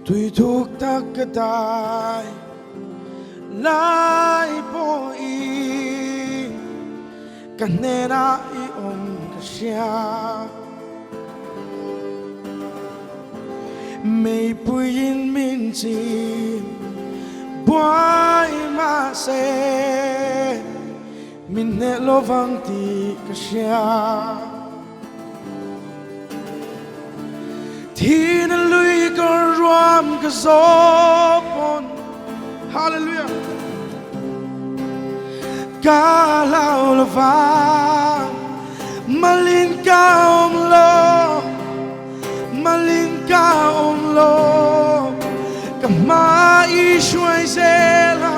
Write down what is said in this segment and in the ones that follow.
tui thuk tak ka tai lai po I ka nena I ka sia mei puyin min chi boy ma se min ne lovang ti ka sia Thiên lui có ram có gió pon Hallelujah Ca lao la vang Malin ca awmlo Ka ma I shuai zela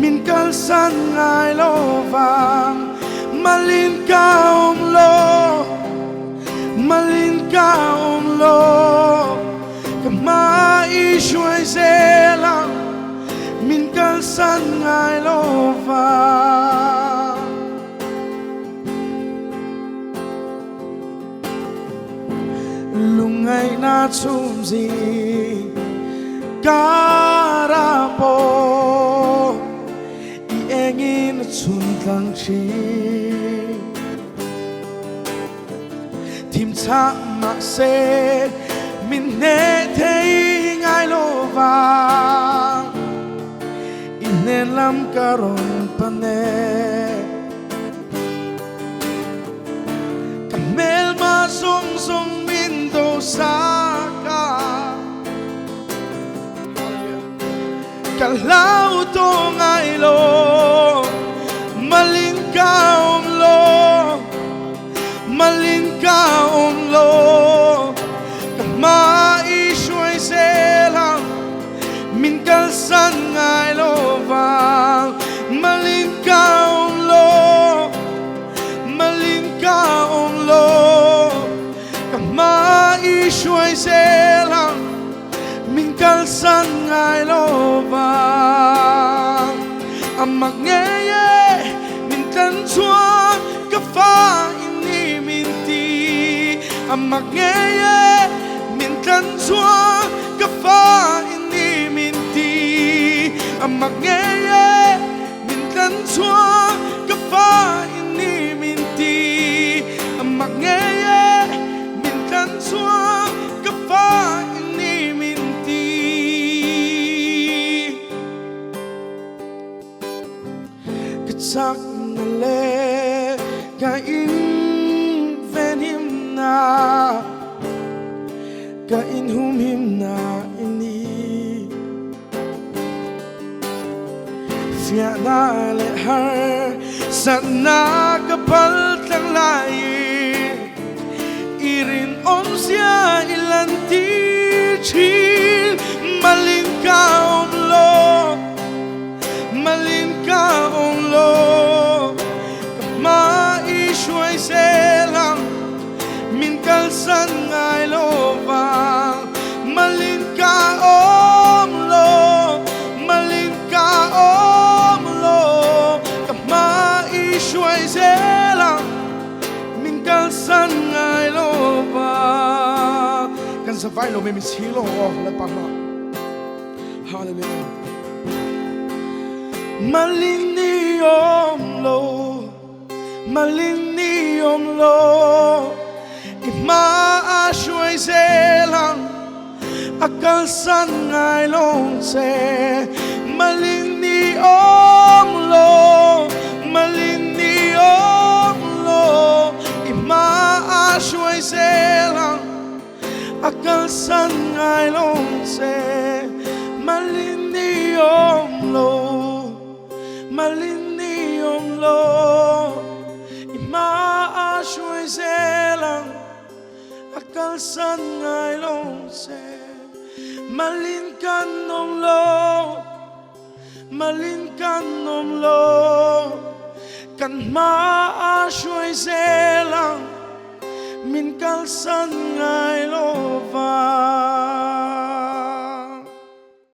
Min kal san ngai lo vang Malin ca awmlo Malin ca awmlo Ka ma I shuai zela Min kal san ngai lo vang Lungai na chum zi Karapo I engin chun tlang chi Tim cha ma se min ne thei ngai lo vang In nen lam karon pane Kamel ma song song min do sa ka Kalau to ngai lo Malin ka awmlo Ka ma I shuai zelang Min kal san ngai lo vang Malin ka awmlo Ka ma I shuai zelang Min kal san ngai lo vang Amak ngeye min tan chuan Ka fa ini min ti Amak ngeye min tan chuan Ka fa ini min ti Amak ngeye min tan chuan Ka fa ini min ti Amak ngeye min tan chuan Ka fa ini min ti Ka chak na le Ka in ven him na Ka in hum him na ini Fia na le har Sat na kapal tang lai Irin om sia ilan ti chin Malin ka awmlo Ka ma I shuai zelang Min kal san ngai lo vang Malin ka awmlo Ka ma I shuai zelang Min kal san ngai lo vang Kan sa vai lo me mi chi lo la pa ma Hallelujah Malin ni awmlo I ma a shuai zelang Akal san ngai long se Malin ni awmlo I ma a shuai zelang Akal san ngai long se Malin ni awmlo I ma a shuai zelang Akal san ngai long se Malin kan awmlo Kan ma a shuai zelang Min kal san ngai lo vang